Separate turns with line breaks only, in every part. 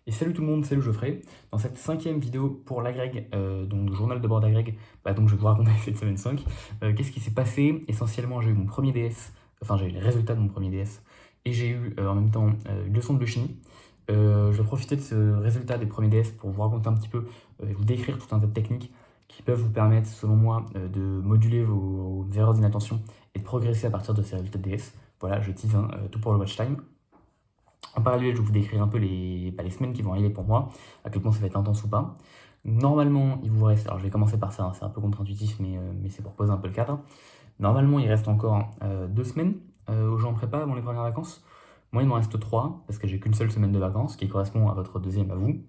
Et salut tout le monde, c'est le Geoffrey. Dans cette cinquième vidéo pour l'agrég, donc journal de bord d'agrég, donc je vais vous raconter cette semaine 5. Qu'est-ce qui s'est passé? Essentiellement, j'ai eu mon premier DS, enfin j'ai eu les résultats de mon premier DS, et j'ai eu en même temps une leçon de biochimie. Je vais profiter de ce résultat des premiers DS pour vous raconter un petit peu, et vous décrire tout un tas de techniques qui peuvent vous permettre, selon moi, de moduler vos erreurs d'inattention et de progresser à partir de ces résultats de DS. Voilà, je tease tout pour le watch time. En parallèle, je vais vous décrire un peu les semaines qui vont arriver pour moi, à quel point ça va être intense ou pas. Normalement, il vous reste, alors je vais commencer par ça, hein, c'est un peu contre-intuitif, mais c'est pour poser un peu le cadre. Normalement, il reste encore 2 semaines aux gens en prépa avant les premières vacances. Moi, il m'en reste 3, parce que j'ai qu'une seule semaine de vacances, qui correspond à votre deuxième à vous.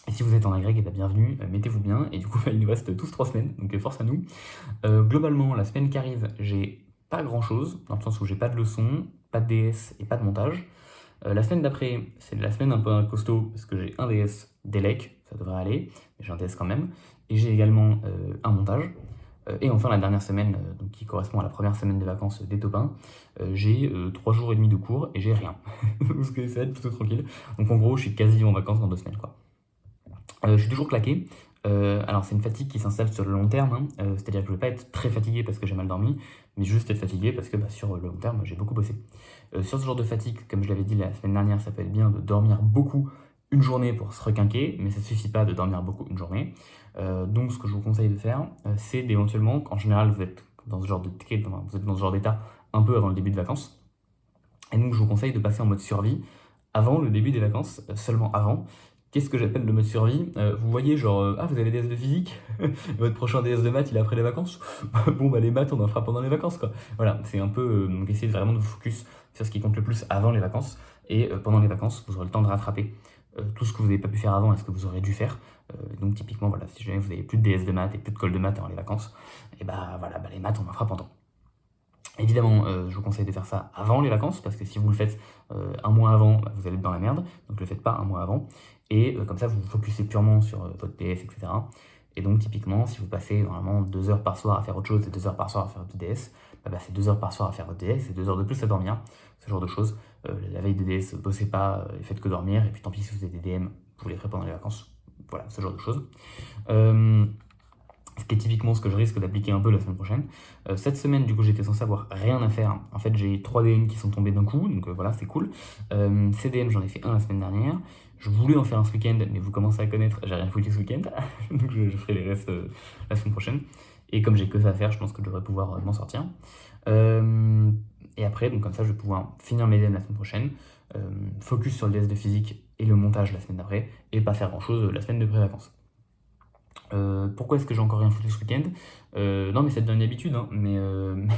Et si vous êtes en agrég, bienvenue, mettez-vous bien, et du coup, il nous reste tous 3 semaines, donc force à nous. Globalement, la semaine qui arrive, j'ai pas grand-chose, dans le sens où j'ai pas de leçons, pas de DS et pas de montage. La semaine d'après, c'est la semaine un peu costaud parce que j'ai un DS d'Elec, ça devrait aller, mais j'ai un DS quand même. Et j'ai également un montage. Et enfin, la dernière semaine, donc qui correspond à la première semaine de vacances des Topins, j'ai 3 jours et demi de cours et j'ai rien. Parce que ça va être plutôt tranquille. Donc en gros, je suis quasi en vacances dans 2 semaines, quoi. Je suis toujours claqué. Alors c'est une fatigue qui s'installe sur le long terme, hein. C'est-à-dire que je ne vais pas être très fatigué parce que j'ai mal dormi, mais juste être fatigué parce que sur le long terme, j'ai beaucoup bossé. Sur ce genre de fatigue, comme je l'avais dit la semaine dernière, ça peut être bien de dormir beaucoup une journée pour se requinquer, mais ça ne suffit pas de dormir beaucoup une journée. Donc ce que je vous conseille de faire, c'est d'éventuellement, en général vous êtes dans ce genre vous êtes dans ce genre d'état un peu avant le début de vacances, et donc je vous conseille de passer en mode survie avant le début des vacances, seulement avant. Qu'est-ce que j'appelle le mode survie? Vous voyez, genre, ah, vous avez DS de physique, votre prochain DS de maths, il est après les vacances. Bon, bah, les maths, on en fera pendant les vacances, quoi. Voilà, c'est un peu. Donc, essayez vraiment de vous focus sur ce qui compte le plus avant les vacances. Et pendant les vacances, vous aurez le temps de rattraper tout ce que vous n'avez pas pu faire avant et ce que vous aurez dû faire. Donc, typiquement, voilà, si jamais vous n'avez plus de DS de maths et plus de colle de maths avant les vacances, et bah voilà, bah, les maths, on en fera pendant. Évidemment, je vous conseille de faire ça avant les vacances, parce que si vous le faites un mois avant, bah, vous allez être dans la merde, donc ne le faites pas un mois avant. Et comme ça, vous vous focussez purement sur votre DS, etc. Et donc, typiquement, si vous passez normalement 2 heures par soir à faire autre chose et 2 heures par soir à faire votre DS, bah, c'est 2 heures par soir à faire votre DS et 2 heures de plus à dormir, ce genre de choses. La veille de DS, bossez pas et faites que dormir, et puis tant pis si vous avez des DM, vous les ferez pendant les vacances. Voilà, ce genre de choses. Ce qui est typiquement ce que je risque d'appliquer un peu la semaine prochaine. Cette semaine, du coup, j'étais censé avoir rien à faire. En fait, j'ai 3 DM qui sont tombés d'un coup, donc voilà, c'est cool. CDM, j'en ai fait un la semaine dernière. Je voulais en faire un ce week-end, mais vous commencez à connaître, j'ai rien foutu ce week-end, donc je ferai les restes la semaine prochaine. Et comme j'ai que ça à faire, je pense que je devrais pouvoir m'en sortir. Et après, donc comme ça, je vais pouvoir finir mes DM la semaine prochaine, focus sur le DS de physique et le montage la semaine d'après, et pas faire grand-chose la semaine de pré-vacances. Pourquoi est-ce que j'ai encore rien foutu ce week-end? Non, mais ça devient une habitude, hein, mais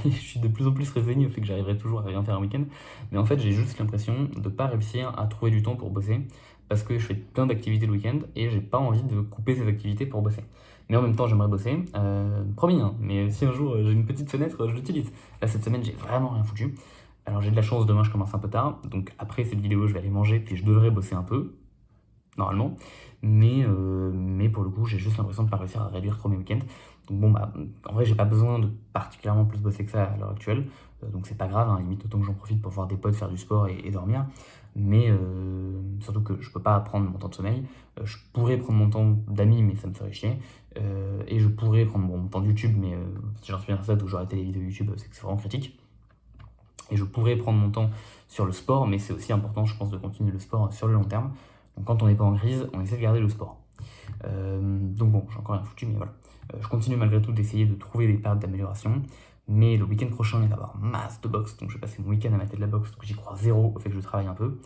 je suis de plus en plus résigné au fait que j'arriverai toujours à rien faire un week-end. Mais en fait, j'ai juste l'impression de pas réussir à trouver du temps pour bosser, parce que je fais plein d'activités le week-end et j'ai pas envie de couper ces activités pour bosser. Mais en même temps, j'aimerais bosser, promis, hein, mais si un jour j'ai une petite fenêtre, je l'utilise. Là, cette semaine, j'ai vraiment rien foutu. Alors j'ai de la chance, demain je commence un peu tard, donc après cette vidéo, je vais aller manger, puis je devrais bosser un peu, normalement. Mais pour le coup, j'ai juste l'impression de ne pas réussir à réduire trop mes week-ends. Donc bon, bah, en vrai, j'ai pas besoin de particulièrement plus bosser que ça à l'heure actuelle. Donc c'est pas grave, hein, limite autant que j'en profite pour voir des potes, faire du sport et dormir. Mais surtout que je peux pas prendre mon temps de sommeil. Je pourrais prendre mon temps d'amis, mais ça me ferait chier. Et je pourrais prendre mon temps de YouTube, mais si j'en suis à ça, où j'aurais arrêté les vidéos YouTube, c'est que c'est vraiment critique. Et je pourrais prendre mon temps sur le sport, mais c'est aussi important, je pense, de continuer le sport sur le long terme. Donc quand on n'est pas en crise, on essaie de garder le sport. Donc bon, j'ai encore rien foutu, mais voilà. Je continue malgré tout d'essayer de trouver des périodes d'amélioration. Mais le week-end prochain, il va y avoir masse de boxe. Donc je vais passer mon week-end à mater de la boxe. Donc j'y crois zéro au fait que je travaille un peu.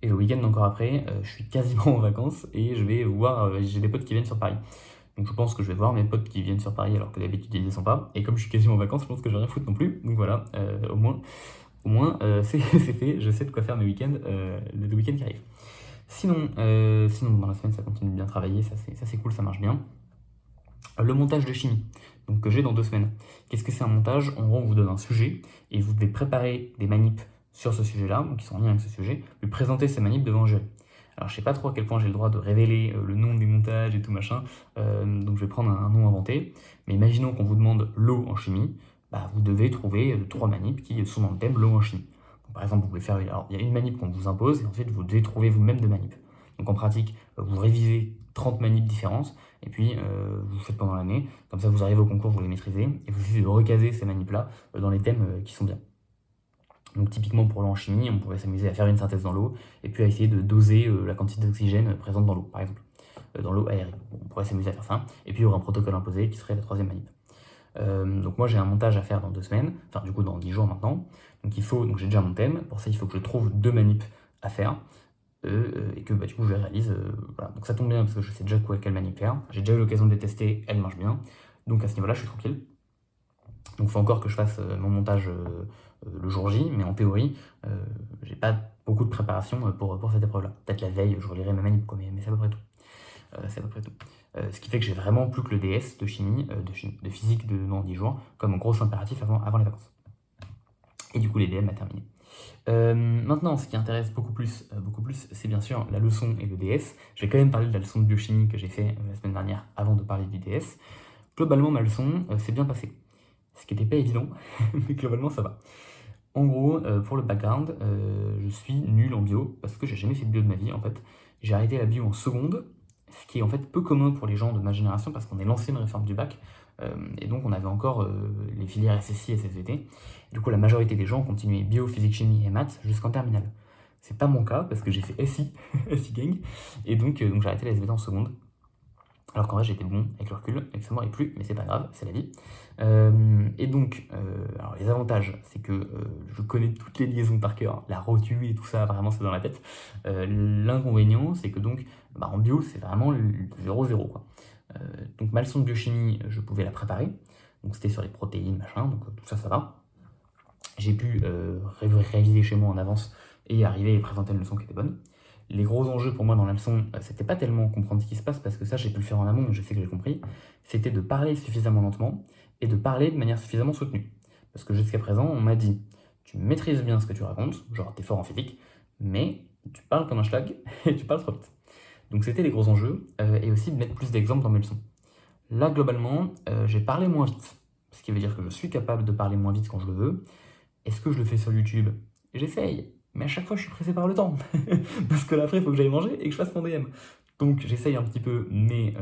Et le week-end encore après, je suis quasiment en vacances et je vais voir, j'ai des potes qui viennent sur Paris. Donc je pense que je vais voir mes potes qui viennent sur Paris alors que d'habitude ils n'y sont pas. Et comme je suis quasiment en vacances, je pense que je vais rien foutre non plus. Donc voilà, au moins c'est fait, je sais de quoi faire mes week-ends, le week-end qui arrive. Sinon, dans la semaine, ça continue de bien travailler, ça c'est cool, ça marche bien. Le montage de chimie, donc que j'ai dans 2 semaines. Qu'est-ce que c'est un montage? En gros, on vous donne un sujet et vous devez préparer des manips sur ce sujet-là, donc qui sont en lien avec ce sujet, puis présenter ces manips devant un jury. Alors, je sais pas trop à quel point j'ai le droit de révéler le nom des montages et tout machin, donc je vais prendre un nom inventé. Mais imaginons qu'on vous demande l'eau en chimie, bah, vous devez trouver 3 manips qui sont dans le thème l'eau en chimie. Donc, par exemple, vous pouvez faire, alors, il y a une manip qu'on vous impose et ensuite vous devez trouver vous-même 2 manips. Donc en pratique, vous révisez 30 manips différentes, et puis vous faites pendant l'année, comme ça vous arrivez au concours, vous les maîtrisez, et vous essayez de recaser ces manips-là dans les thèmes qui sont bien. Donc typiquement pour l'eau en chimie, on pourrait s'amuser à faire une synthèse dans l'eau, et puis à essayer de doser la quantité d'oxygène présente dans l'eau, par exemple, dans l'eau aérienne. Bon, on pourrait s'amuser à faire ça, et puis il y aura un protocole imposé qui serait la troisième manip. Donc moi j'ai un montage à faire dans 2 semaines, enfin du coup dans 10 jours maintenant, donc j'ai déjà mon thème, pour ça il faut que je trouve 2 manips à faire, et que du coup je les réalise, voilà. Donc ça tombe bien parce que je sais déjà quelle manip faire, j'ai déjà eu l'occasion de les tester, elles marchent bien, donc à ce niveau-là je suis tranquille. Donc il faut encore que je fasse mon montage le jour J, mais en théorie, j'ai pas beaucoup de préparation pour cette épreuve-là. Peut-être la veille, je relirai ma manip, quoi, mais c'est à peu près tout. C'est à peu près tout. Ce qui fait que j'ai vraiment plus que le DS de chimie, de physique dans 10 jours, comme gros impératif avant les vacances. Et du coup, les DM a terminé. Maintenant, ce qui intéresse beaucoup plus, c'est bien sûr la leçon et le DS. Je vais quand même parler de la leçon de biochimie que j'ai fait la semaine dernière avant de parler du DS. Globalement, ma leçon s'est bien passée. Ce qui n'était pas évident, mais globalement, ça va. En gros, pour le background, je suis nul en bio, parce que j'ai jamais fait de bio de ma vie, en fait. J'ai arrêté la bio en seconde, ce qui est en fait peu commun pour les gens de ma génération, parce qu'on est l'ancienne réforme du bac, et donc on avait encore les filières SSI et SSVT. Du coup, la majorité des gens continuaient bio, physique, chimie et maths jusqu'en terminale. C'est pas mon cas, parce que j'ai fait SI, SI Gang, et donc j'ai arrêté la SVT en seconde. Alors qu'en vrai j'étais bon avec le recul, et que ça m'aurait plu, mais c'est pas grave, c'est la vie. Et donc, alors les avantages, c'est que je connais toutes les liaisons par cœur, la rotule et tout ça, vraiment c'est dans la tête. L'inconvénient, c'est que donc, en bio, c'est vraiment le 0-0, quoi. Donc ma leçon de biochimie, je pouvais la préparer, donc c'était sur les protéines, machin, donc tout ça, ça va. J'ai pu réviser chez moi en avance et arriver et présenter une leçon qui était bonne. Les gros enjeux pour moi dans la leçon, c'était pas tellement comprendre ce qui se passe, parce que ça j'ai pu le faire en amont, mais je sais que j'ai compris. C'était de parler suffisamment lentement et de parler de manière suffisamment soutenue. Parce que jusqu'à présent, on m'a dit, tu maîtrises bien ce que tu racontes, genre t'es fort en physique, mais tu parles comme un schlag et tu parles trop vite. Donc c'était les gros enjeux, et aussi de mettre plus d'exemples dans mes leçons. Là, globalement, j'ai parlé moins vite, ce qui veut dire que je suis capable de parler moins vite quand je le veux. Est-ce que je le fais sur YouTube? J'essaye, mais à chaque fois je suis pressé par le temps, parce que là après il faut que j'aille manger et que je fasse mon DM. Donc j'essaye un petit peu, mais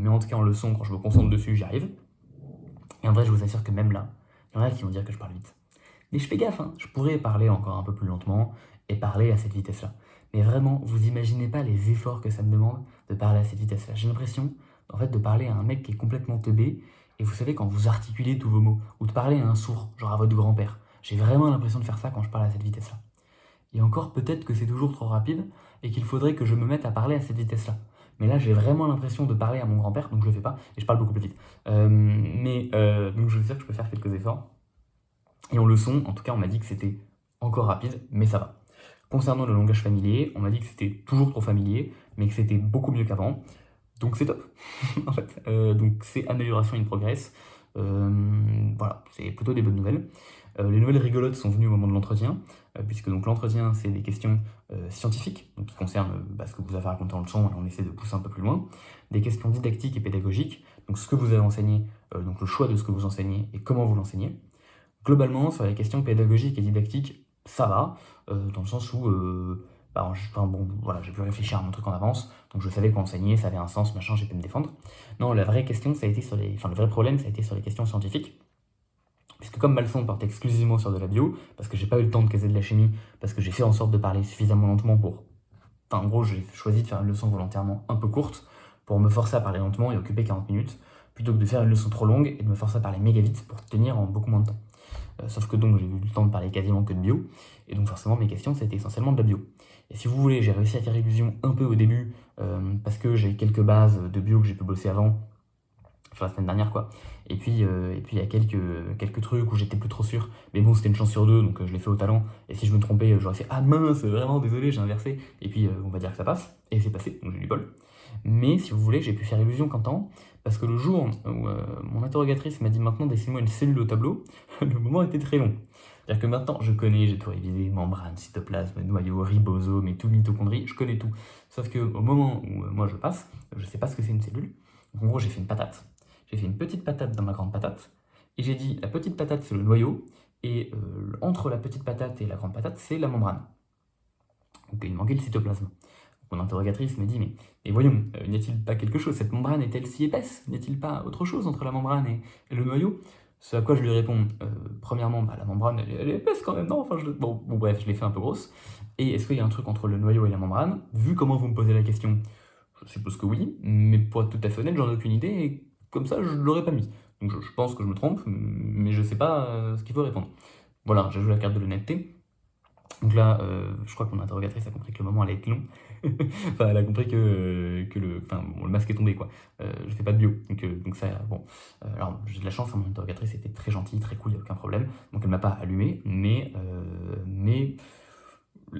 en tout cas en leçon, quand je me concentre dessus, j'y arrive. Et en vrai, je vous assure que même là, il y en a qui vont dire que je parle vite. Mais je fais gaffe, hein. Je pourrais parler encore un peu plus lentement et parler à cette vitesse-là. Mais vraiment, vous imaginez pas les efforts que ça me demande de parler à cette vitesse-là. J'ai l'impression, en fait, de parler à un mec qui est complètement teubé, et vous savez, quand vous articulez tous vos mots, ou de parler à un sourd, genre à votre grand-père. J'ai vraiment l'impression de faire ça quand je parle à cette vitesse-là. Et encore, peut-être que c'est toujours trop rapide, et qu'il faudrait que je me mette à parler à cette vitesse-là. Mais là, j'ai vraiment l'impression de parler à mon grand-père, donc je le fais pas, et je parle beaucoup plus vite. Donc je veux dire que je peux faire quelques efforts. Et en leçon, en tout cas, on m'a dit que c'était encore rapide, mais ça va. Concernant le langage familier, on m'a dit que c'était toujours trop familier, mais que c'était beaucoup mieux qu'avant. Donc c'est top, en fait. Donc c'est amélioration in progress. Voilà, c'est plutôt des bonnes nouvelles. Les nouvelles rigolotes sont venues au moment de l'entretien, puisque donc l'entretien, c'est des questions scientifiques, donc qui concernent ce que vous avez raconté en leçon, et on essaie de pousser un peu plus loin. Des questions didactiques et pédagogiques, donc ce que vous avez enseigné, donc le choix de ce que vous enseignez et comment vous l'enseignez. Globalement, sur les questions pédagogiques et didactiques, ça va, dans le sens où voilà, j'ai pu réfléchir à mon truc en avance, donc je savais quoi enseigner, ça avait un sens, machin, j'ai pu me défendre. Non, la vraie question, ça a été le vrai problème, ça a été sur les questions scientifiques. Puisque comme ma leçon porte exclusivement sur de la bio, parce que j'ai pas eu le temps de caser de la chimie, parce que j'ai fait en sorte de parler suffisamment lentement pour... Enfin, en gros, j'ai choisi de faire une leçon volontairement un peu courte, pour me forcer à parler lentement et occuper 40 minutes, plutôt que de faire une leçon trop longue et de me forcer à parler méga vite pour tenir en beaucoup moins de temps. Sauf que donc j'ai eu le temps de parler quasiment que de bio, et donc forcément mes questions c'était essentiellement de la bio. Et si vous voulez, j'ai réussi à faire illusion un peu au début, parce que j'ai quelques bases de bio que j'ai pu bosser avant, enfin la semaine dernière quoi. Et puis il y a quelques trucs où j'étais plus trop sûr, mais bon c'était une chance sur deux, donc je l'ai fait au talent, et si je me trompais, j'aurais fait « Ah mince, vraiment désolé, j'ai inversé », et puis on va dire que ça passe, et c'est passé, donc j'ai du bol. Mais si vous voulez, j'ai pu faire illusion qu'un temps, parce que le jour où mon interrogatrice m'a dit maintenant dessine-moi une cellule au tableau, le moment était très long. C'est-à-dire que maintenant je connais, j'ai tout révisé, membrane, cytoplasme, noyau, ribosome et tout, mitochondrie, je connais tout. Sauf qu'au moment où moi je passe, je sais pas ce que c'est une cellule. Donc en gros j'ai fait une patate. J'ai fait une petite patate dans ma grande patate, et j'ai dit la petite patate c'est le noyau, et entre la petite patate et la grande patate c'est la membrane. Donc il manquait le cytoplasme. mon interrogatrice me dit, mais voyons, n'y a-t-il pas quelque chose? Cette membrane est-elle si épaisse? N'y a-t-il pas autre chose entre la membrane et le noyau? Ce à quoi je lui réponds, premièrement, bah, la membrane, elle est épaisse quand même, non? Enfin, bon, bref, je l'ai fait un peu grosse. Et est-ce qu'il y a un truc entre le noyau et la membrane? Vu comment vous me posez la question, je suppose que oui, mais pour être tout à fait honnête, j'en ai aucune idée, et comme ça, je ne l'aurais pas mis. Donc je pense que je me trompe, mais je sais pas ce qu'il faut répondre. Voilà, j'ai joué la carte de l'honnêteté. Donc là, je crois que mon interrogatrice a compris que le moment allait être long. Enfin, elle a compris bon, le masque est tombé, quoi. Je fais pas de bio, donc ça, bon. Alors, j'ai de la chance, hein, mon interrogatrice était très gentille, très cool, il n'y a aucun problème. Donc elle m'a pas allumé, mais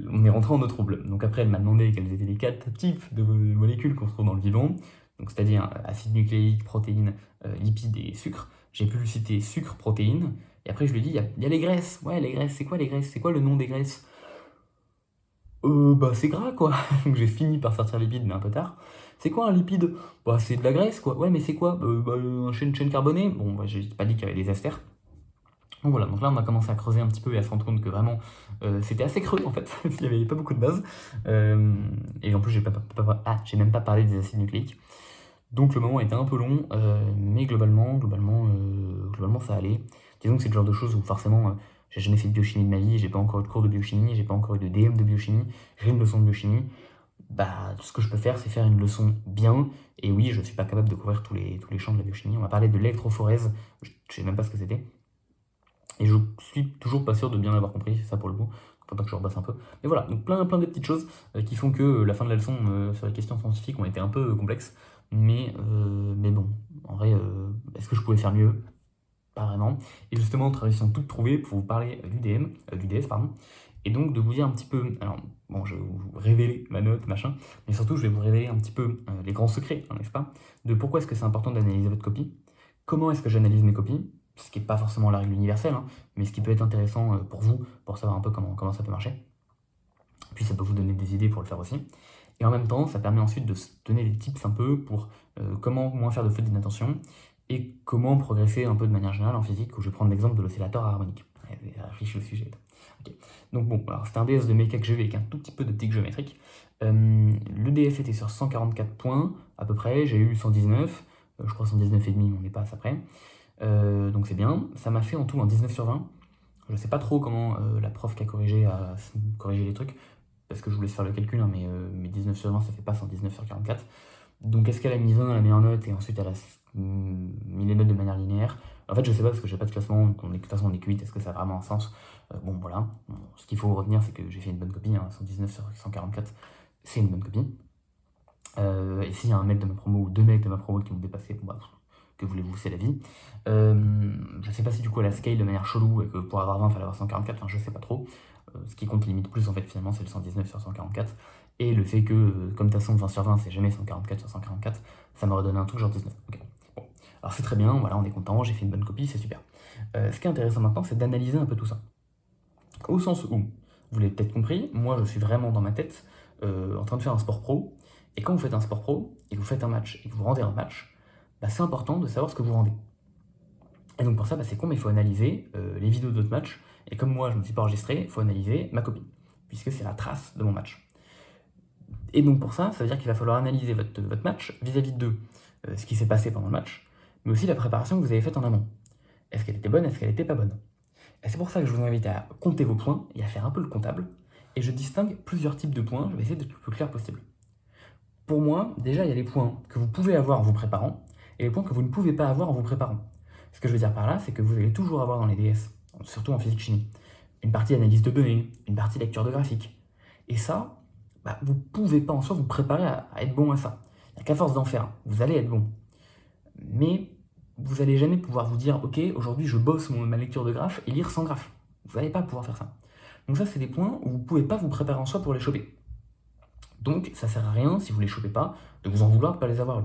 on est rentré en eau trouble. Donc après, elle m'a demandé quels étaient les 4 types de molécules qu'on se trouve dans le vivant. Donc c'est-à-dire acide nucléique, protéines, lipides et sucre. J'ai pu lui citer sucre, protéines. Et après, je lui ai dit, il y a les graisses. Ouais, les graisses, c'est quoi les graisses? C'est quoi le nom des graisses? Bah c'est gras quoi. Donc j'ai fini par sortir lipide, mais un peu tard. C'est quoi un lipide? Bah c'est de la graisse quoi. Ouais, mais c'est quoi? Bah, une chaîne carbonée. Bon, bah, j'ai pas dit qu'il y avait des esters. Donc voilà, donc là on a commencé à creuser un petit peu et à se rendre compte que vraiment c'était assez creux en fait. Il n'y avait pas beaucoup de base. Et en plus, j'ai même pas parlé des acides nucléiques. Donc le moment était un peu long, mais globalement ça allait. Disons que c'est le genre de choses où forcément j'ai jamais fait de biochimie de ma vie, j'ai pas encore eu de cours de biochimie, j'ai pas encore eu de DM de biochimie, j'ai une leçon de biochimie. Bah, tout ce que je peux faire, c'est faire une leçon bien. Et oui, je suis pas capable de couvrir tous les champs de la biochimie. On m'a parlé de l'électrophorèse, je sais même pas ce que c'était. Et je suis toujours pas sûr de bien l'avoir compris, ça pour le coup. Faut pas que je rebasse un peu. Mais voilà, donc plein de petites choses qui font que la fin de la leçon sur les questions scientifiques ont été un peu complexes. Mais bon, en vrai, est-ce que je pouvais faire mieux? Pas vraiment. Et justement, nous réussi à tout trouver pour vous parler du DS, pardon. Et donc de vous dire un petit peu, alors bon, je vais vous révéler ma note, machin, mais surtout je vais vous révéler un petit peu les grands secrets, hein, n'est-ce pas, de pourquoi est-ce que c'est important d'analyser votre copie, comment est-ce que j'analyse mes copies, ce qui n'est pas forcément la règle universelle, hein, mais ce qui peut être intéressant pour vous, pour savoir un peu comment ça peut marcher. Puis ça peut vous donner des idées pour le faire aussi. Et en même temps, ça permet ensuite de se donner des tips un peu pour comment moins faire de fautes d'inattention et comment progresser un peu de manière générale en physique, où je vais prendre l'exemple de l'oscillateur harmonique. Réfléchis au sujet. Okay. Donc bon, alors c'était un DS de méca que j'ai eu avec un tout petit peu d'optique géométrique. Le DS était sur 144 points à peu près, j'ai eu 119, je crois 119,5, on n'est pas à ça près. Donc c'est bien, ça m'a fait en tout un 19 sur 20. Je sais pas trop comment la prof qui a corrigé a corrigé les trucs, parce que je voulais faire le calcul, hein, mais 19 sur 20 ça fait pas 119 sur 44. Donc est-ce qu'elle a mis 20 à la meilleure note et ensuite elle a mis les notes de manière linéaire? En fait je sais pas parce que j'ai pas de classement, donc de toute façon on est Q8, est-ce que ça a vraiment un sens? Bon voilà, ce qu'il faut retenir c'est que j'ai fait une bonne copie, hein, 119 sur 144 c'est une bonne copie. Et s'il y a un mec de ma promo ou deux mecs de ma promo qui m'ont dépassé, bon bah, que voulez-vous, c'est la vie. Je sais pas si du coup elle a scale de manière chelou et que pour avoir 20 il fallait avoir 144, enfin je sais pas trop. Ce qui compte limite plus en fait finalement c'est le 119 sur 144. Et le fait que comme de toute façon 20 sur 20 c'est jamais 144 sur 144, ça m'aurait donné un truc genre 19. Okay. Bon. Alors c'est très bien, voilà on est content, j'ai fait une bonne copie, c'est super. Ce qui est intéressant maintenant c'est d'analyser un peu tout ça. Au sens où, vous l'avez peut-être compris, moi je suis vraiment dans ma tête en train de faire un sport pro. Et quand vous faites un sport pro et que vous faites un match et que vous rendez un match, bah, c'est important de savoir ce que vous rendez. Et donc pour ça, bah, c'est con, mais il faut analyser les vidéos de votre match. Et comme moi, je ne me suis pas enregistré, il faut analyser ma copie, puisque c'est la trace de mon match. Et donc pour ça veut dire qu'il va falloir analyser votre match vis-à-vis de ce qui s'est passé pendant le match, mais aussi la préparation que vous avez faite en amont. Est-ce qu'elle était bonne, est-ce qu'elle n'était pas bonne? Et c'est pour ça que je vous invite à compter vos points et à faire un peu le comptable. Et je distingue plusieurs types de points, je vais essayer d'être le plus clair possible. Pour moi, déjà, il y a les points que vous pouvez avoir en vous préparant et les points que vous ne pouvez pas avoir en vous préparant. Ce que je veux dire par là, c'est que vous allez toujours avoir dans les DS, surtout en physique-chimie, une partie analyse de données, une partie lecture de graphiques. Et ça, bah, vous ne pouvez pas en soi vous préparer à être bon à ça. Il n'y a qu'à force d'en faire, vous allez être bon. Mais vous n'allez jamais pouvoir vous dire, ok, aujourd'hui je bosse ma lecture de graphe et lire sans graphe. Vous n'allez pas pouvoir faire ça. Donc ça, c'est des points où vous ne pouvez pas vous préparer en soi pour les choper. Donc ça sert à rien, si vous les chopez pas, de vous en vouloir de ne pas les avoir eu.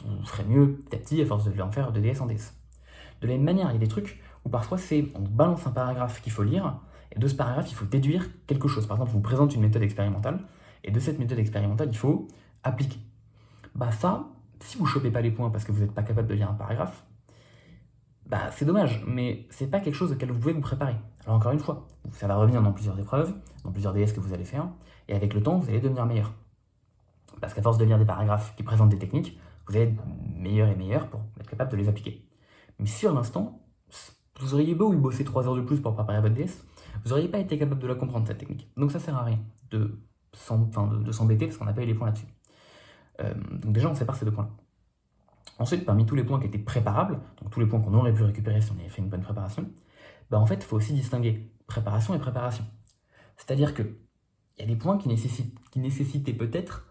Vous ferez mieux petit à petit à force de en faire de DS en DS. De la même manière, il y a des trucs où parfois c'est on balance un paragraphe qu'il faut lire, et de ce paragraphe il faut déduire quelque chose. Par exemple, je vous présente une méthode expérimentale, et de cette méthode expérimentale il faut appliquer. Bah ça, si vous chopez pas les points parce que vous n'êtes pas capable de lire un paragraphe, bah c'est dommage, mais c'est pas quelque chose auquel vous pouvez vous préparer. Alors encore une fois, ça va revenir dans plusieurs épreuves, dans plusieurs DS que vous allez faire, et avec le temps, vous allez devenir meilleur. Parce qu'à force de lire des paragraphes qui présentent des techniques, vous allez être meilleur et meilleur pour être capable de les appliquer. Mais sur l'instant, vous auriez beau y bosser 3 heures de plus pour préparer votre DS, vous n'auriez pas été capable de la comprendre cette technique. Donc ça sert à rien de s'embêter parce qu'on n'a pas eu les points là-dessus. Donc déjà on sépare ces deux points-là. Ensuite, parmi tous les points qui étaient préparables, donc tous les points qu'on aurait pu récupérer si on avait fait une bonne préparation, bah en fait il faut aussi distinguer préparation et préparation. C'est-à-dire que il y a des points qui nécessitaient peut-être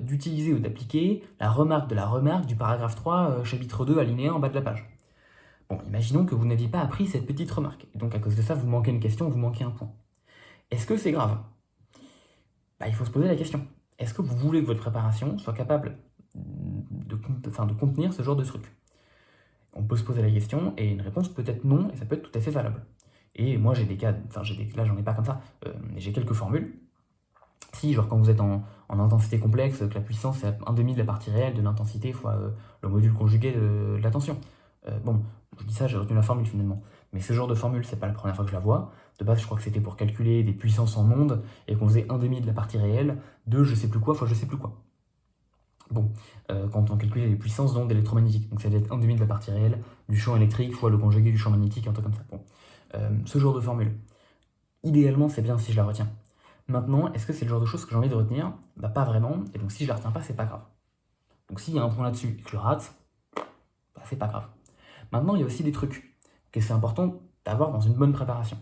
d'utiliser ou d'appliquer la remarque de la remarque du paragraphe 3, chapitre 2, alinéa en bas de la page. Bon, imaginons que vous n'aviez pas appris cette petite remarque, et donc à cause de ça, vous manquez une question, vous manquez un point. Est-ce que c'est grave? Bah, il faut se poser la question. Est-ce que vous voulez que votre préparation soit capable de contenir ce genre de truc? On peut se poser la question, et une réponse peut être non, et ça peut être tout à fait valable. Et moi j'ai des cas, là j'en ai pas comme ça, mais j'ai quelques formules. Si, genre quand vous êtes en intensité complexe, que la puissance c'est 1/2 de la partie réelle de l'intensité fois le module conjugué de la tension. Bon, je dis ça, j'ai retenu la formule finalement. Mais ce genre de formule, c'est pas la première fois que je la vois. De base, je crois que c'était pour calculer des puissances en ondes et qu'on faisait 1/2 de la partie réelle de je sais plus quoi fois je sais plus quoi. Bon, quand on calculait les puissances d'ondes électromagnétiques, donc ça va être 1/2 de la partie réelle du champ électrique fois le conjugué du champ magnétique, un truc comme ça. Bon, ce genre de formule, idéalement, c'est bien si je la retiens. Maintenant, est-ce que c'est le genre de choses que j'ai envie de retenir? Bah pas vraiment, et donc si je la retiens pas, c'est pas grave. Donc s'il y a un point là-dessus et que je le rate, bah c'est pas grave. Maintenant, il y a aussi des trucs que c'est important d'avoir dans une bonne préparation.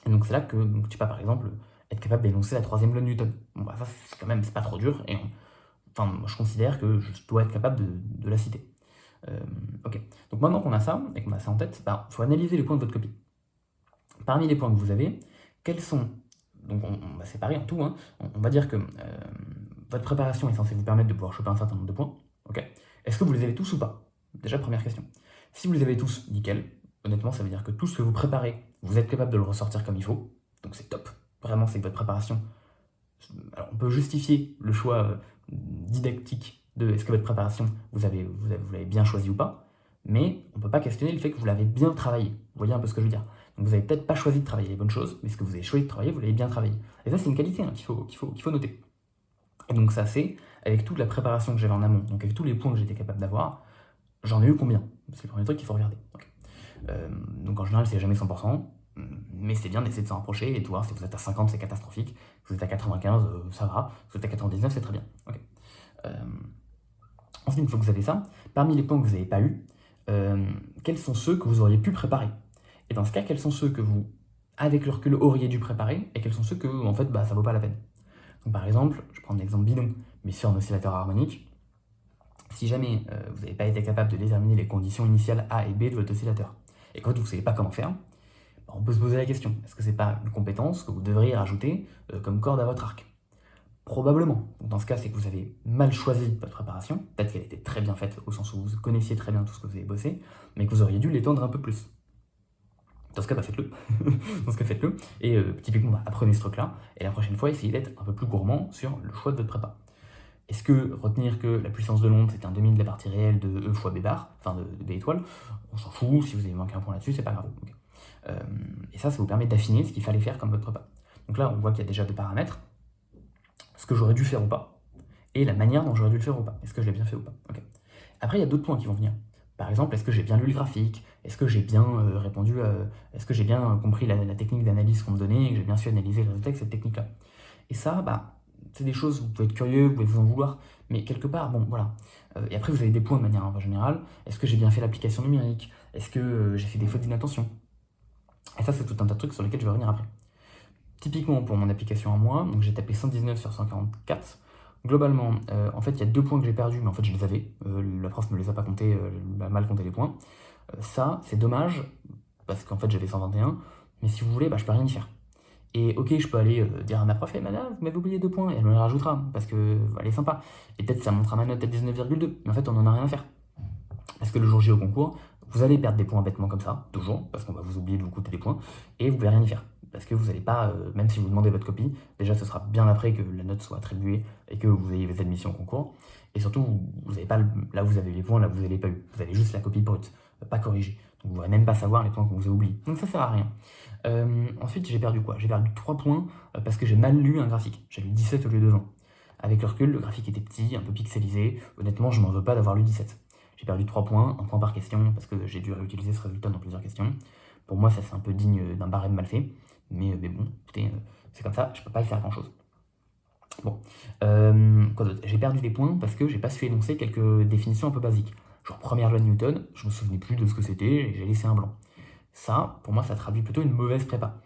Et donc c'est là que tu sais pas, par exemple, être capable d'énoncer la troisième loi de Newton. Bon bah ça, c'est quand même, c'est pas trop dur, et moi, je considère que je dois être capable de la citer. Ok, donc maintenant qu'on a ça, et qu'on a ça en tête, bah, faut analyser les points de votre copie. Parmi les points que vous avez, quels sont... Donc on va séparer en tout, hein. On va dire que votre préparation est censée vous permettre de pouvoir choper un certain nombre de points. Ok. Est-ce que vous les avez tous ou pas? Déjà, première question. Si vous les avez tous, nickel. Honnêtement, ça veut dire que tout ce que vous préparez, vous êtes capable de le ressortir comme il faut. Donc c'est top. Vraiment, c'est que votre préparation... Alors, on peut justifier le choix didactique de est-ce que votre préparation, vous l'avez bien choisi ou pas, mais on ne peut pas questionner le fait que vous l'avez bien travaillé. Vous voyez un peu ce que je veux dire? Donc vous n'avez peut-être pas choisi de travailler les bonnes choses, mais ce que vous avez choisi de travailler, vous l'avez bien travaillé. Et ça, c'est une qualité, hein, qu'il faut noter. Et donc ça, c'est avec toute la préparation que j'avais en amont, donc avec tous les points que j'étais capable d'avoir, j'en ai eu combien? C'est le premier truc qu'il faut regarder. Okay. Donc en général, c'est jamais 100%, mais c'est bien d'essayer de s'en rapprocher et de voir si vous êtes à 50, c'est catastrophique. Si vous êtes à 95, ça va. Si vous êtes à 99, c'est très bien. Okay. Ensuite, une fois que vous avez ça, parmi les points que vous n'avez pas eu, quels sont ceux que vous auriez pu préparer? Et dans ce cas, quels sont ceux que vous, avec le recul, auriez dû préparer, et quels sont ceux que, en fait, bah, ça vaut pas la peine? Donc par exemple, je prends un exemple bidon, mais sur un oscillateur harmonique, si jamais vous n'avez pas été capable de déterminer les conditions initiales A et B de votre oscillateur, et qu'en fait vous ne savez pas comment faire, bah, on peut se poser la question, est-ce que c'est pas une compétence que vous devriez rajouter comme corde à votre arc? Probablement. Donc dans ce cas, c'est que vous avez mal choisi votre préparation, peut-être qu'elle était très bien faite, au sens où vous connaissiez très bien tout ce que vous avez bossé, mais que vous auriez dû l'étendre un peu plus. Dans ce cas, bah, faites-le. Dans ce cas, faites-le. Et typiquement, bah, apprenez ce truc-là, et la prochaine fois, essayez d'être un peu plus gourmand sur le choix de votre prépa. Est-ce que retenir que la puissance de l'onde, c'est 1/2 de la partie réelle de E fois B bar, enfin de B étoile, on s'en fout, si vous avez manqué un point là-dessus, c'est pas grave. Okay. Et ça vous permet d'affiner ce qu'il fallait faire comme votre prépa. Donc là, on voit qu'il y a déjà deux paramètres, ce que j'aurais dû faire ou pas, et la manière dont j'aurais dû le faire ou pas. Est-ce que je l'ai bien fait ou pas? Okay. Après, il y a d'autres points qui vont venir. Par exemple, est-ce que j'ai bien lu le graphique? Est-ce que j'ai bien répondu est-ce que j'ai bien compris la technique d'analyse qu'on me donnait et que j'ai bien su analyser le résultat avec cette technique-là? Et ça, bah, c'est des choses, vous pouvez être curieux, vous pouvez vous en vouloir, mais quelque part, bon, voilà. Et après, vous avez des points de manière un peu générale. Est-ce que j'ai bien fait l'application numérique? Est-ce que j'ai fait des fautes d'inattention? Et ça, c'est tout un tas de trucs sur lesquels je vais revenir après. Typiquement, pour mon application à moi, donc j'ai tapé 119 sur 144. Globalement, en fait, il y a 2 points que j'ai perdus, mais en fait, je les avais. La prof me les a pas comptés, elle a mal compté les points. Ça, c'est dommage, parce qu'en fait, j'avais 121, mais si vous voulez, bah, je peux rien y faire. Et ok, je peux aller dire à ma prof, madame, vous m'avez oublié 2 points, et elle me les rajoutera, parce que elle est sympa. Et peut-être ça montrera ma note à 19,2, mais en fait, on n'en a rien à faire. Parce que le jour J au concours, vous allez perdre des points bêtement comme ça, toujours, parce qu'on va vous oublier de vous coûter des points, et vous ne pouvez rien y faire. Parce que vous n'allez pas, même si vous demandez votre copie, déjà ce sera bien après que la note soit attribuée et que vous ayez vos admissions au concours. Et surtout, vous n'avez pas, là où vous avez les points, là vous n'avez pas eu. Vous avez juste la copie brute, pas corrigée. vous ne pourrez même pas savoir les points que vous avez oubliés. Donc ça sert à rien. Ensuite, j'ai perdu quoi? J'ai perdu 3 points parce que j'ai mal lu un graphique. J'ai lu 17 au lieu de 20. Avec le recul, le graphique était petit, un peu pixelisé. Honnêtement, je m'en veux pas d'avoir lu 17. J'ai perdu 3 points, un point par question, parce que j'ai dû réutiliser ce résultat dans plusieurs questions. Pour moi, ça c'est un peu digne d'un barème mal fait. Mais bon, écoutez, c'est comme ça, je peux pas y faire grand chose. Bon, quoi d'autre? J'ai perdu des points parce que j'ai pas su énoncer quelques définitions un peu basiques. Genre première loi de Newton, je me souvenais plus de ce que c'était et j'ai laissé un blanc. Ça, pour moi, ça traduit plutôt une mauvaise prépa.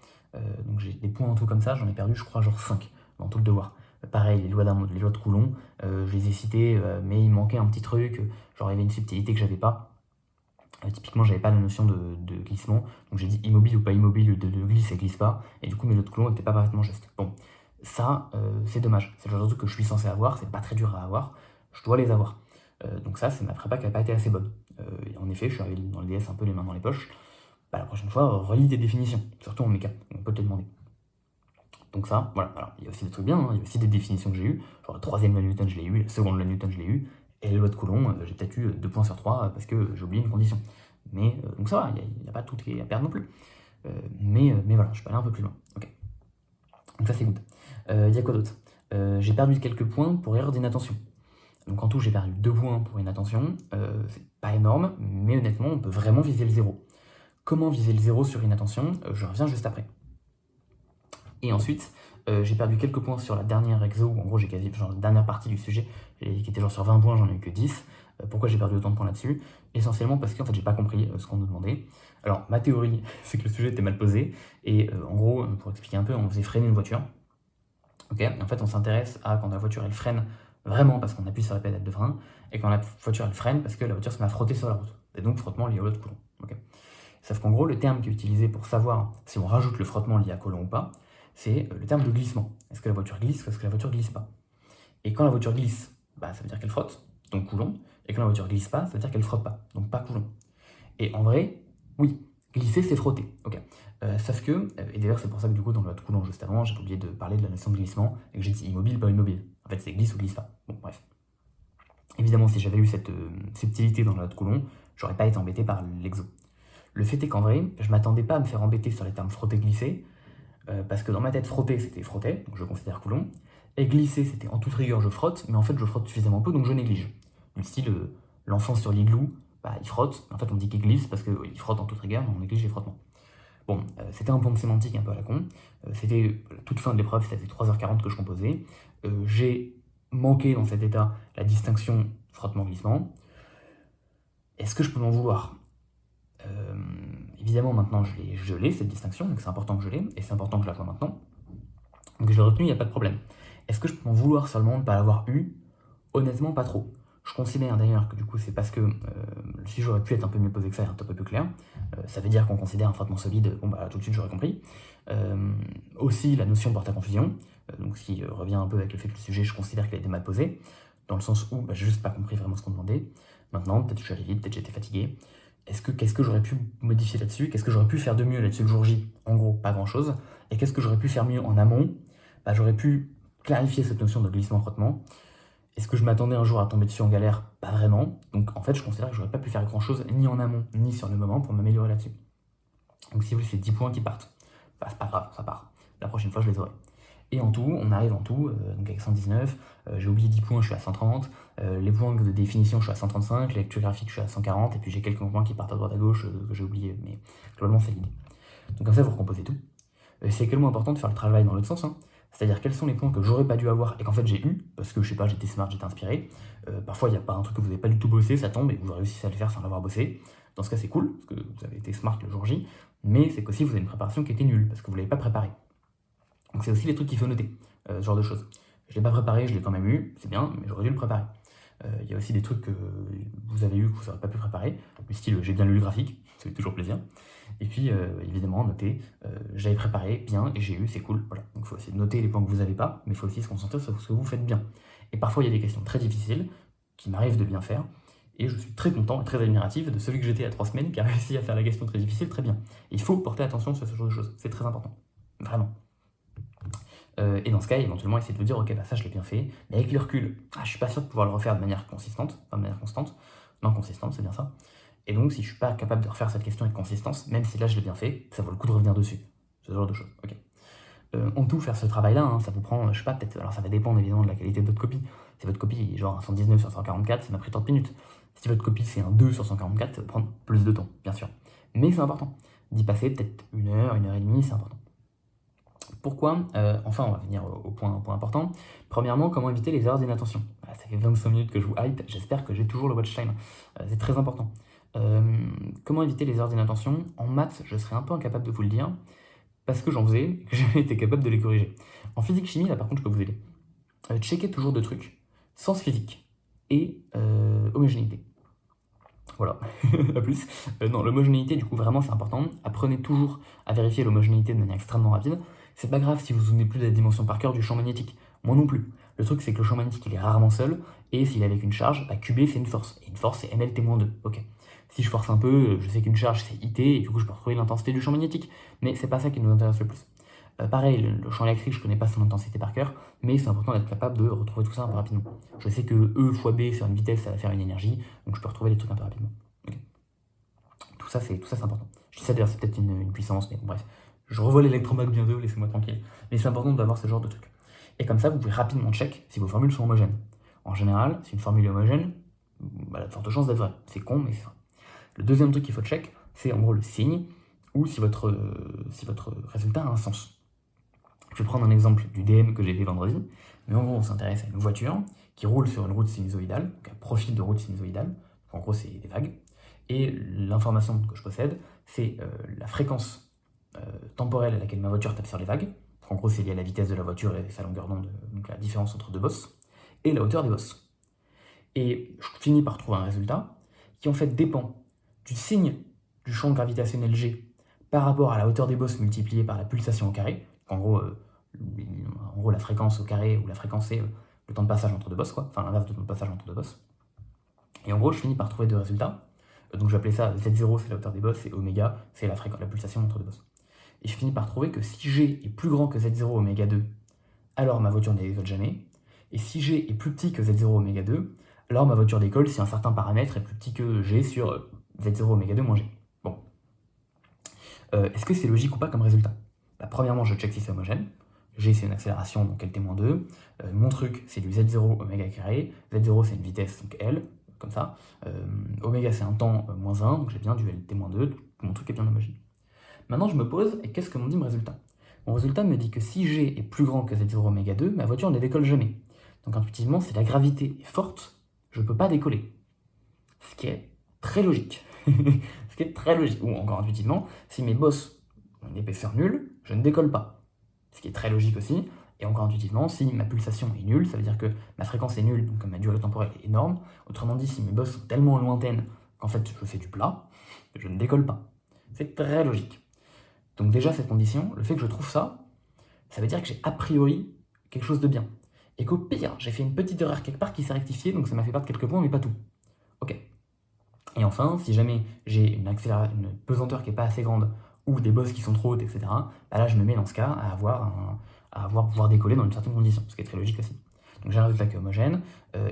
Donc j'ai des points en tout comme ça, j'en ai perdu, je crois, genre 5 dans tout le devoir. Pareil, les lois de Coulomb, je les ai citées, mais il manquait un petit truc, genre il y avait une subtilité que j'avais pas. Typiquement, j'avais pas la notion de glissement, donc j'ai dit immobile ou pas immobile, de glisse et glisse pas, et du coup mes lois de Coulomb n'étaient pas parfaitement justes. Bon, ça, c'est dommage, c'est le genre de truc que je suis censé avoir, c'est pas très dur à avoir, je dois les avoir. Donc ça, c'est ma prépa qui n'a pas été assez bonne. Et en effet, je suis arrivé dans le DS un peu les mains dans les poches. Bah, la prochaine fois, relis des définitions, surtout en méca, on peut te les demander. Donc ça, voilà. Alors, il y a aussi des trucs bien, hein. Il y a aussi des définitions que j'ai eues. Genre la troisième loi de Newton, je l'ai eue, la seconde loi de Newton, je l'ai eue, et les lois de Coulomb, j'ai peut-être eu 2 points sur 3 parce que j'ai oublié une condition. Mais donc ça va, il n'y a pas tout à perdre non plus. Mais voilà, je peux aller un peu plus loin. Ok. Donc ça c'est good. Il y a quoi d'autre? J'ai perdu quelques points pour erreur d'inattention. Donc en tout, j'ai perdu 2 points pour inattention. C'est pas énorme, mais honnêtement, on peut vraiment viser le 0. Comment viser le 0 sur inattention? Je reviens juste après. Et ensuite, j'ai perdu quelques points sur la dernière exo, où en gros j'ai quasi, genre la dernière partie du sujet, qui était genre sur 20 points, j'en ai eu que 10. Pourquoi j'ai perdu autant de points là-dessus? Essentiellement parce qu'en fait j'ai pas compris ce qu'on nous demandait. Alors ma théorie, c'est que le sujet était mal posé, et en gros, pour expliquer un peu, on faisait freiner une voiture. Ok, en fait on s'intéresse à quand la voiture elle freine vraiment parce qu'on appuie sur la pédale de frein, et quand la voiture elle freine parce que la voiture se met à frotter sur la route. Et donc frottement lié au lot de Coulomb. Okay. Sauf qu'en gros, le terme qui est utilisé pour savoir si on rajoute le frottement lié à Coulomb ou pas, c'est le terme de glissement. Est-ce que la voiture glisse ou est-ce que la voiture glisse pas? Et quand la voiture glisse, bah, ça veut dire qu'elle frotte, donc Coulomb. Et quand la voiture glisse pas, ça veut dire qu'elle frotte pas, donc pas Coulomb. Et en vrai, oui, glisser c'est frotter. Ok. Sauf que, et d'ailleurs c'est pour ça que du coup dans le lot de Coulomb juste avant, j'ai oublié de parler de la notion de glissement et que j'ai dit immobile, pas immobile. En fait c'est glisse ou glisse pas. Bon bref. Évidemment si j'avais eu cette subtilité dans le lot de Coulomb, j'aurais pas été embêté par l'exo. Le fait est qu'en vrai, je m'attendais pas à me faire embêter sur les termes frotter-glisser, parce que dans ma tête, frotter, c'était frotter, donc je considère Coulomb, et glisser, c'était en toute rigueur, je frotte, mais en fait, je frotte suffisamment peu, donc je néglige. Du style, l'enfant sur l'igloo, bah, il frotte, en fait, on dit qu'il glisse, parce qu'il frotte en toute rigueur, mais on néglige les frottements. Bon, c'était un point de sémantique un peu à la con, c'était toute fin de l'épreuve, c'était 3h40 que je composais, j'ai manqué dans cet état la distinction frottement-glissement. Est-ce que je peux m'en vouloir? Évidemment, maintenant, je l'ai, cette distinction, donc c'est important que je l'ai, et c'est important que je la vois maintenant. Donc je l'ai retenu, il n'y a pas de problème. Est-ce que je peux m'en vouloir seulement de ne pas l'avoir eu? Honnêtement, pas trop. Je considère d'ailleurs que du coup, c'est parce que si j'aurais pu être un peu mieux posé que ça et un peu plus clair, ça veut dire qu'on considère un frottement solide, bon bah tout de suite j'aurais compris. Aussi, la notion porte à confusion, donc ce qui revient un peu avec le fait que le sujet, je considère qu'il a été mal posé, dans le sens où bah, j'ai juste pas compris vraiment ce qu'on demandait. Maintenant, peut-être que je suis allé vite, peut-être que j'étais fatigué. Qu'est-ce que j'aurais pu modifier là-dessus? Qu'est-ce que j'aurais pu faire de mieux là-dessus le jour J? En gros, pas grand-chose. Et qu'est-ce que j'aurais pu faire mieux en amont? Bah, j'aurais pu clarifier cette notion de glissement-frottement. Est-ce que je m'attendais un jour à tomber dessus en galère? Pas vraiment. Donc en fait, je considère que j'aurais pas pu faire grand-chose ni en amont, ni sur le moment pour m'améliorer là-dessus. Donc si vous voulez, c'est 10 points qui partent. Bah, c'est pas grave, ça part. La prochaine fois, je les aurai. Et en tout, on arrive en tout, donc avec 119, j'ai oublié 10 points, je suis à 130, les points de définition, je suis à 135, les lectures graphiques, je suis à 140, et puis j'ai quelques points qui partent à droite à gauche que j'ai oublié, mais globalement, c'est l'idée. Donc comme ça, vous recomposez tout. C'est également important de faire le travail dans l'autre sens, hein. C'est-à-dire quels sont les points que j'aurais pas dû avoir et qu'en fait j'ai eu, parce que je sais pas, j'étais smart, j'étais inspiré. Parfois, il n'y a pas un truc que vous n'avez pas du tout bossé, ça tombe et vous réussissez à le faire sans l'avoir bossé. Dans ce cas, c'est cool, parce que vous avez été smart le jour J, mais c'est qu'aussi vous avez une préparation qui était nulle, parce que vous ne l'avez pas préparée. Donc c'est aussi les trucs qu'il faut noter, ce genre de choses. Je ne l'ai pas préparé, je l'ai quand même eu, c'est bien, mais j'aurais dû le préparer. Il y a aussi des trucs que vous avez eu que vous n'aurez pas pu préparer, du style j'ai bien lu le graphique, ça fait toujours plaisir. Et puis évidemment noter, j'avais préparé bien et j'ai eu, c'est cool. Voilà. Donc il faut essayer de noter les points que vous n'avez pas, mais il faut aussi se concentrer sur ce que vous faites bien. Et parfois il y a des questions très difficiles qui m'arrivent de bien faire, et je suis très content et très admiratif de celui que j'étais il y a 3 semaines qui a réussi à faire la question très difficile très bien. Et il faut porter attention sur ce genre de choses, c'est très important, vraiment. Et dans ce cas, éventuellement, essayer de vous dire, ok, bah ça je l'ai bien fait, mais avec le recul, je suis pas sûr de pouvoir le refaire de manière consistante, pas de manière constante, non consistante, c'est bien ça. Et donc, si je suis pas capable de refaire cette question avec consistance, même si là je l'ai bien fait, ça vaut le coup de revenir dessus. Ce genre de choses. Ok. En tout, faire ce travail-là, hein, ça vous prend, je sais pas, peut-être, alors ça va dépendre évidemment de la qualité de votre copie. Si votre copie est genre un 119 sur 144, ça m'a pris 30 minutes. Si votre copie c'est un 2 sur 144, ça va prendre plus de temps, bien sûr. Mais c'est important. D'y passer peut-être 1 heure et demie, c'est important. Pourquoi Enfin, on va venir au point important. Premièrement, comment éviter les erreurs d'inattention. Ça fait 25 minutes que je vous hype, j'espère que j'ai toujours le watch time. C'est très important. Comment éviter les erreurs d'inattention? En maths, je serais un peu incapable de vous le dire, parce que j'en faisais et que j'ai jamais été capable de les corriger. En physique-chimie, là par contre, je peux vous aider. Checker toujours deux trucs. Sens physique et homogénéité. Voilà, à plus. Non, l'homogénéité, du coup, vraiment, c'est important. Apprenez toujours à vérifier l'homogénéité de manière extrêmement rapide. C'est pas grave si vous vous souvenez plus de la dimension par cœur du champ magnétique. Moi non plus. Le truc, c'est que le champ magnétique, il est rarement seul, et s'il est avec une charge, bah, QB, c'est une force. Et une force, c'est MLT-2. Ok. Si je force un peu, je sais qu'une charge, c'est IT, et du coup, je peux retrouver l'intensité du champ magnétique. Mais c'est pas ça qui nous intéresse le plus. Pareil, le champ électrique, je connais pas son intensité par cœur, mais c'est important d'être capable de retrouver tout ça un peu rapidement. Je sais que E fois B sur une vitesse, ça va faire une énergie, donc je peux retrouver les trucs un peu rapidement. Okay. Tout ça, c'est important. Je dis ça d'ailleurs, c'est peut-être une puissance, mais bon, bref. Je revois l'électromag bientôt, laissez-moi tranquille. Mais c'est important d'avoir ce genre de truc. Et comme ça, vous pouvez rapidement check si vos formules sont homogènes. En général, si une formule est homogène, bah, elle a de fortes chances d'être vraie. C'est con, mais c'est vrai. Le deuxième truc qu'il faut check, c'est en gros le signe, ou si votre résultat a un sens. Je vais prendre un exemple du DM que j'ai fait vendredi, mais en gros, on s'intéresse à une voiture qui roule sur une route sinusoïdale, donc un profil de route sinusoïdale, en gros, c'est des vagues, et l'information que je possède, c'est la fréquence temporelle à laquelle ma voiture tape sur les vagues, en gros, c'est lié à la vitesse de la voiture et sa longueur d'onde, donc la différence entre deux bosses, et la hauteur des bosses. Et je finis par trouver un résultat qui en fait dépend du signe du champ gravitationnel G par rapport à la hauteur des bosses multipliée par la pulsation au carré. En gros, la fréquence au carré, ou la fréquence c'est le temps de passage entre deux bosses, quoi. Enfin l'inverse du temps de passage entre deux bosses. Et en gros, je finis par trouver deux résultats. Donc je vais appeler ça Z0, c'est la hauteur des bosses, et oméga, c'est la pulsation entre deux bosses. Et je finis par trouver que si G est plus grand que Z0 oméga 2, alors ma voiture ne décolle jamais. Et si G est plus petit que Z0 oméga 2, alors ma voiture décolle si un certain paramètre est plus petit que G sur Z0 oméga 2 moins G. Bon. Est-ce que c'est logique ou pas comme résultat? Bah, premièrement, je check si c'est homogène. G, c'est une accélération, donc LT-2. Mon truc, c'est du Z0 oméga carré. Z0, c'est une vitesse, donc L, comme ça. Oméga, c'est un temps moins 1, donc j'ai bien du LT-2. Mon truc est bien homogène. Maintenant, je me pose, et qu'est-ce que m'en dit mon résultat? Mon résultat me dit que si G est plus grand que Z0 oméga 2, ma voiture ne décolle jamais. Donc intuitivement, si la gravité est forte, je ne peux pas décoller. Ce qui est très logique. Ce qui est très logique. Ou encore intuitivement, si mes bosses ont une épaisseur nulle, je ne décolle pas. Ce qui est très logique aussi. Et encore intuitivement, si ma pulsation est nulle, ça veut dire que ma fréquence est nulle, donc ma durée temporelle est énorme. Autrement dit, si mes bosses sont tellement lointaines qu'en fait je fais du plat, je ne décolle pas. C'est très logique. Donc déjà, cette condition, le fait que je trouve ça, ça veut dire que j'ai a priori quelque chose de bien. Et qu'au pire, j'ai fait une petite erreur quelque part qui s'est rectifiée, donc ça m'a fait perdre quelques points, mais pas tout. Ok. Et enfin, si jamais j'ai une pesanteur qui n'est pas assez grande, ou des bosses qui sont trop hautes, etc., bah là je me mets dans ce cas à pouvoir décoller dans une certaine condition, ce qui est très logique aussi. Donc j'ai un résultat qui est homogène,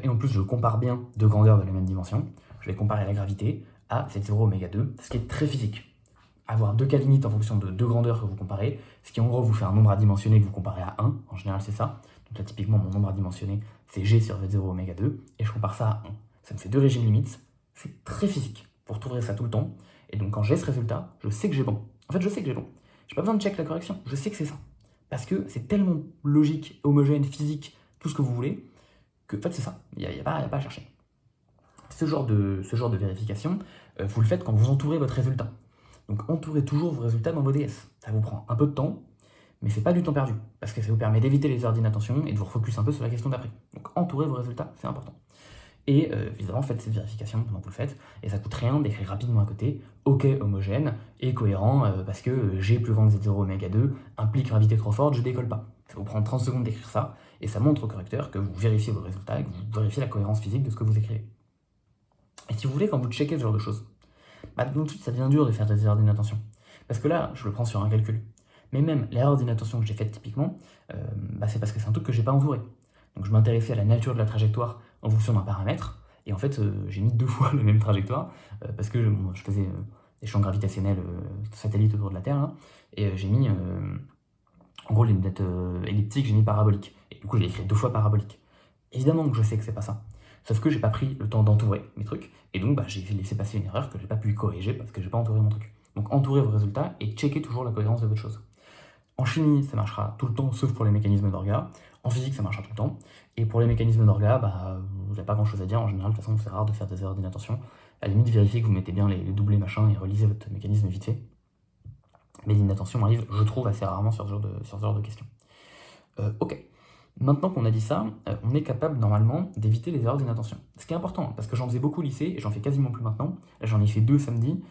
et en plus je compare bien deux grandeurs de la même dimension. Je vais comparer la gravité à Z0 oméga 2, ce qui est très physique. Avoir deux cas limites en fonction de deux grandeurs que vous comparez, ce qui en gros vous fait un nombre adimensionné que vous comparez à 1, en général c'est ça. Donc là typiquement mon nombre adimensionné c'est G sur Z0 oméga 2, et je compare ça à 1. Ça me fait deux régimes limites, c'est très physique. Vous retrouverez ça tout le temps, et donc quand j'ai ce résultat, je sais que j'ai bon. En fait je sais que j'ai bon. J'ai pas besoin de check la correction, je sais que c'est ça. Parce que c'est tellement logique, homogène, physique, tout ce que vous voulez, que en fait c'est ça, il n'y a pas à chercher. Ce genre de vérification, vous le faites quand vous entourez votre résultat. Donc entourez toujours vos résultats dans vos DS. Ça vous prend un peu de temps, mais c'est pas du temps perdu, parce que ça vous permet d'éviter les erreurs d'inattention et de vous refocus un peu sur la question d'après. Donc entourez vos résultats, c'est important. Et évidemment, faites cette vérification pendant que vous le faites, et ça coûte rien d'écrire rapidement à côté, ok, homogène et cohérent, parce que G plus grand que Z0 oméga 2 implique gravité trop forte, je décolle pas. Ça vous prend 30 secondes d'écrire ça, et ça montre au correcteur que vous vérifiez vos résultats et que vous vérifiez la cohérence physique de ce que vous écrivez. Et si vous voulez, quand vous checkez ce genre de choses, bah, tout de suite, ça devient dur de faire des erreurs d'inattention. Parce que là, je le prends sur un calcul. Mais même l'erreur d'inattention que j'ai faite typiquement, c'est parce que c'est un truc que j'ai pas entouré. Donc je m'intéressais à la nature de la trajectoire en fonction d'un paramètre, Et en fait, j'ai mis 2 fois la même trajectoire, parce que bon, je faisais des champs gravitationnels satellites autour de la Terre, là, et j'ai mis, en gros, les lunettes elliptiques, j'ai mis parabolique. Et du coup, j'ai écrit 2 fois parabolique. Évidemment que je sais que c'est pas ça. Sauf que j'ai pas pris le temps d'entourer mes trucs, et donc j'ai laissé passer une erreur que j'ai pas pu corriger parce que j'ai pas entouré mon truc. Donc entourez vos résultats et checkez toujours la cohérence de votre chose. En chimie, ça marchera tout le temps, sauf pour les mécanismes d'orga. En physique, ça marchera tout le temps. Et pour les mécanismes d'orga, vous n'avez pas grand chose à dire. En général, de toute façon, c'est rare de faire des erreurs d'inattention. À la limite, vérifiez que vous mettez bien les doublés machin et relisez votre mécanisme vite fait. Mais l'inattention arrive, je trouve, assez rarement sur ce genre de questions. Ok. Maintenant qu'on a dit ça, on est capable normalement d'éviter les erreurs d'inattention. Ce qui est important, hein, parce que j'en faisais beaucoup au lycée et j'en fais quasiment plus maintenant. Là, j'en ai fait 2 samedi.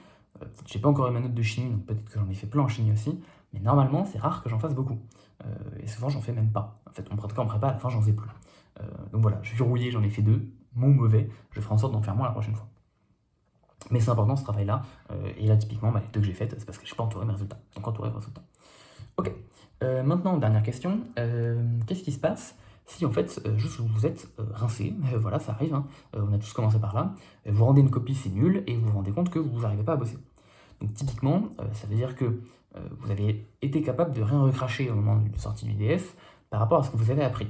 J'ai pas encore eu ma note de chimie, donc peut-être que j'en ai fait plein en chimie aussi. Mais normalement, c'est rare que j'en fasse beaucoup. Et souvent, j'en fais même pas. En fait, en pratiquant en prépa, à la fin, j'en faisais plus. Donc voilà, je suis rouillé, j'en ai fait 2. Mon mauvais, je ferai en sorte d'en faire moins la prochaine fois. Mais c'est important ce travail-là. Et là, typiquement, les 2 que j'ai faites, c'est parce que je n'ai pas entouré mes résultats. Donc entourez vos résultats. Ok. Maintenant, dernière question. Qu'est-ce qui se passe si en fait, juste vous êtes rincé, voilà, ça arrive, hein, on a tous commencé par là, vous rendez une copie, c'est nul, et vous vous rendez compte que vous n'arrivez pas à bosser. Donc typiquement, ça veut dire que vous avez été capable de rien recracher au moment de sortie du DS par rapport à ce que vous avez appris.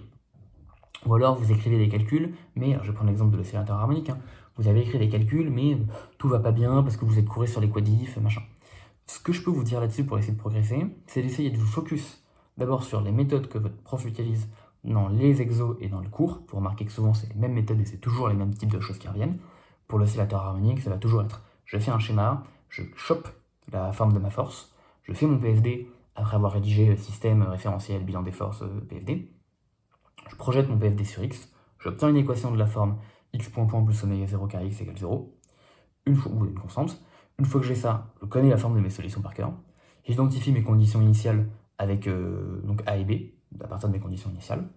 Ou alors vous écrivez des calculs, mais, alors je vais prendre l'exemple de l'oscillateur harmonique, hein, vous avez écrit des calculs, mais tout va pas bien parce que vous êtes couré sur les quadifs, machin. Ce que je peux vous dire là-dessus pour essayer de progresser, c'est d'essayer de vous focus d'abord sur les méthodes que votre prof utilise dans les exos et dans le cours. Vous remarquez que souvent c'est les mêmes méthodes et c'est toujours les mêmes types de choses qui reviennent. Pour l'oscillateur harmonique, ça va toujours être je fais un schéma, je chope la forme de ma force, je fais mon PFD après avoir rédigé système référentiel bilan des forces PFD, je projette mon PFD sur X, j'obtiens une équation de la forme x point point plus oméga 0 car x égale 0, une fois, ou une constante. Une fois que j'ai ça, je connais la forme de mes solutions par cœur. J'identifie mes conditions initiales avec donc A et B, à partir de mes conditions initiales.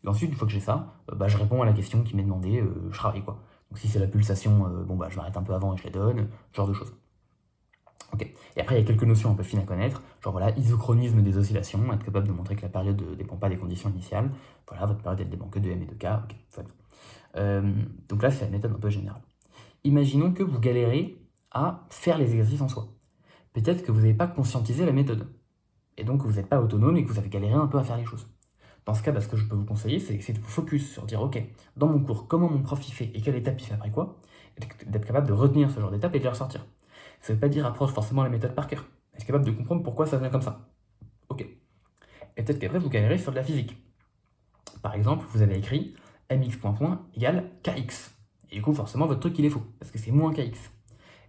Et ensuite, une fois que j'ai ça, je réponds à la question qui m'est demandée, je travaille quoi. Donc si c'est la pulsation, je m'arrête un peu avant et je la donne, ce genre de choses. Ok. Et après, il y a quelques notions un peu fines à connaître, genre voilà, isochronisme des oscillations, être capable de montrer que la période ne dépend pas des conditions initiales. Voilà, votre période elle dépend que de M et de K. Ok, ça va. Donc là, c'est la méthode un peu générale. Imaginons que vous galérez à faire les exercices en soi. Peut-être que vous n'avez pas conscientisé la méthode. Et donc vous n'êtes pas autonome et que vous avez galéré un peu à faire les choses. Dans ce cas, ce que je peux vous conseiller, c'est d'essayer de vous focus sur dire, ok, dans mon cours, comment mon prof y fait et quelle étape il fait après quoi, et d'être capable de retenir ce genre d'étapes et de les ressortir. Ça ne veut pas dire apprendre forcément la méthode par cœur. Être capable de comprendre pourquoi ça vient comme ça. Ok. Et peut-être qu'après, vous galérez sur de la physique. Par exemple, vous avez écrit mx point point égale kx. Et du coup, forcément, votre truc, il est faux, parce que c'est moins kx.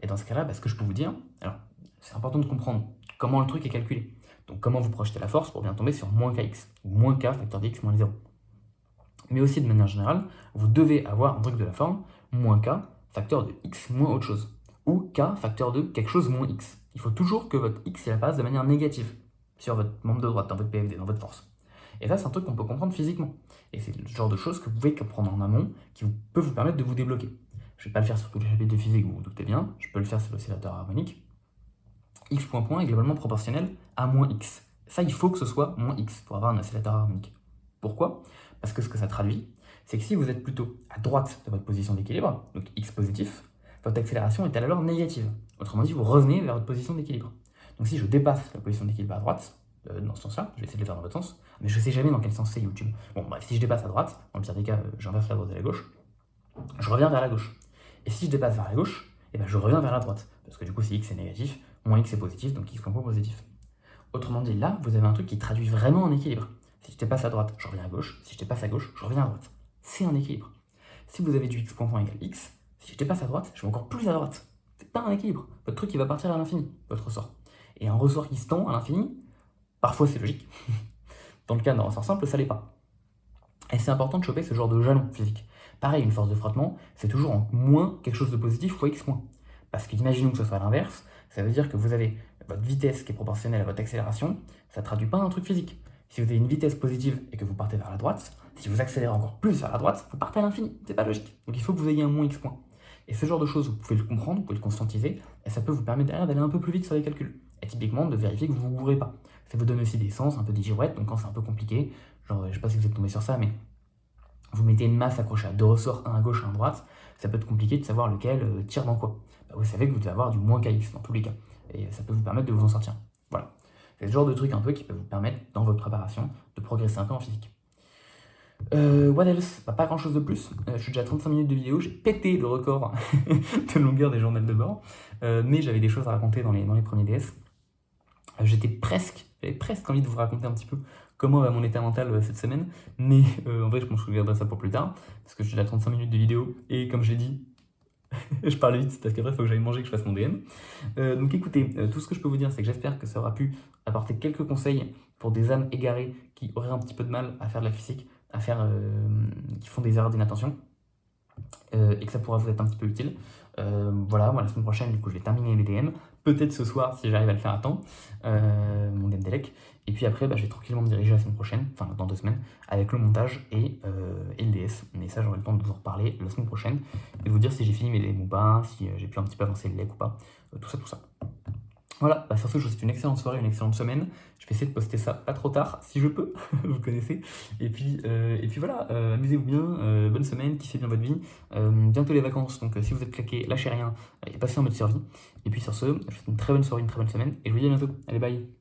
Et dans ce cas-là, ce que je peux vous dire, alors, c'est important de comprendre comment le truc est calculé. Donc, comment vous projetez la force pour bien tomber sur moins kx, ou moins k facteur de x moins 0. Mais aussi, de manière générale, vous devez avoir un truc de la forme moins k facteur de x moins autre chose, ou k facteur de quelque chose moins x. Il faut toujours que votre x apparaisse de manière négative sur votre membre de droite, dans votre PFD, dans votre force. Et ça, c'est un truc qu'on peut comprendre physiquement. Et c'est le genre de choses que vous pouvez comprendre en amont qui peut vous permettre de vous débloquer. Je ne vais pas le faire sur tous les chapitres de physique, vous vous doutez bien. Je peux le faire sur l'oscillateur harmonique. X point point est globalement proportionnel à moins x. Ça, il faut que ce soit moins x pour avoir un oscillateur harmonique. Pourquoi? Parce que ce que ça traduit, c'est que si vous êtes plutôt à droite de votre position d'équilibre, donc x positif, votre accélération est alors négative. Autrement dit, vous revenez vers votre position d'équilibre. Donc si je dépasse la position d'équilibre à droite, dans ce sens-là, je vais essayer de le faire dans votre sens, mais je ne sais jamais dans quel sens c'est YouTube. Bon, bref, si je dépasse à droite, dans le pire des cas, j'inverse la droite et la gauche, je reviens vers la gauche. Et si je dépasse vers la gauche, je reviens vers la droite. Parce que du coup, si x est négatif, moins x est positif, donc x point point positif. Autrement dit, là, vous avez un truc qui traduit vraiment en équilibre. Si je dépasse à droite, je reviens à gauche. Si je dépasse à gauche, je reviens à droite. C'est un équilibre. Si vous avez du x point point égale x, si je dépasse à droite, je vais encore plus à droite. C'est pas un équilibre. Votre truc, il va partir à l'infini, votre ressort. Et un ressort qui se tend à l'infini, parfois c'est logique. Dans le cas d'un ressort simple, ça l'est pas. Et c'est important de choper ce genre de jalon physique. Pareil, une force de frottement, c'est toujours en moins quelque chose de positif fois x moins. Parce qu'imaginons que ce soit l'inverse, ça veut dire que vous avez votre vitesse qui est proportionnelle à votre accélération, ça ne traduit pas un truc physique. Si vous avez une vitesse positive et que vous partez vers la droite, si vous accélérez encore plus vers la droite, vous partez à l'infini, c'est pas logique. Donc il faut que vous ayez un moins x point. Et ce genre de choses, vous pouvez le comprendre, vous pouvez le conscientiser, et ça peut vous permettre derrière d'aller un peu plus vite sur les calculs. Et typiquement, de vérifier que vous ne vous gourrez pas. Ça vous donne aussi des sens, un peu des girouettes, donc quand c'est un peu compliqué, genre, je sais pas si vous êtes tombé sur ça, mais vous mettez une masse accrochée à deux ressorts, un à gauche, un à droite, ça peut être compliqué de savoir lequel tire dans quoi. Bah, vous savez que vous devez avoir du moins KX dans tous les cas, et ça peut vous permettre de vous en sortir. Voilà. C'est le genre de truc un peu qui peut vous permettre, dans votre préparation, de progresser un peu en physique. What else? Pas grand chose de plus. Je suis déjà à 35 minutes de vidéo, j'ai pété le record de longueur des journaux de bord, mais j'avais des choses à raconter dans les premiers DS. J'avais presque envie de vous raconter un petit peu comment va mon état mental cette semaine, mais en vrai je pense que je garderai ça pour plus tard, parce que j'ai déjà 35 minutes de vidéo, et comme je l'ai dit, je parle vite parce qu'après il faut que j'aille manger et que je fasse mon DM. Donc écoutez, tout ce que je peux vous dire, c'est que j'espère que ça aura pu apporter quelques conseils pour des âmes égarées qui auraient un petit peu de mal à faire de la physique, qui font des erreurs d'inattention, et que ça pourra vous être un petit peu utile. Voilà, moi la semaine prochaine, du coup, je vais terminer mes DM. Peut-être ce soir, si j'arrive à le faire à temps, mon DM Delec. Et puis après, je vais tranquillement me diriger la semaine prochaine, enfin dans 2 semaines, avec le montage et le DS. Mais ça, j'aurai le temps de vous en reparler la semaine prochaine et de vous dire si j'ai fini mes DM ou pas, si j'ai pu un petit peu avancer le leg ou pas, tout ça. Voilà, sur ce, je vous souhaite une excellente soirée, une excellente semaine. Je vais essayer de poster ça pas trop tard, si je peux, vous connaissez. Et puis voilà, amusez-vous bien, bonne semaine, kiffez bien votre vie. Bientôt les vacances, donc si vous êtes claqué, lâchez rien et passez en mode survie. Et puis sur ce, je vous souhaite une très bonne soirée, une très bonne semaine, et je vous dis à bientôt. Allez, bye!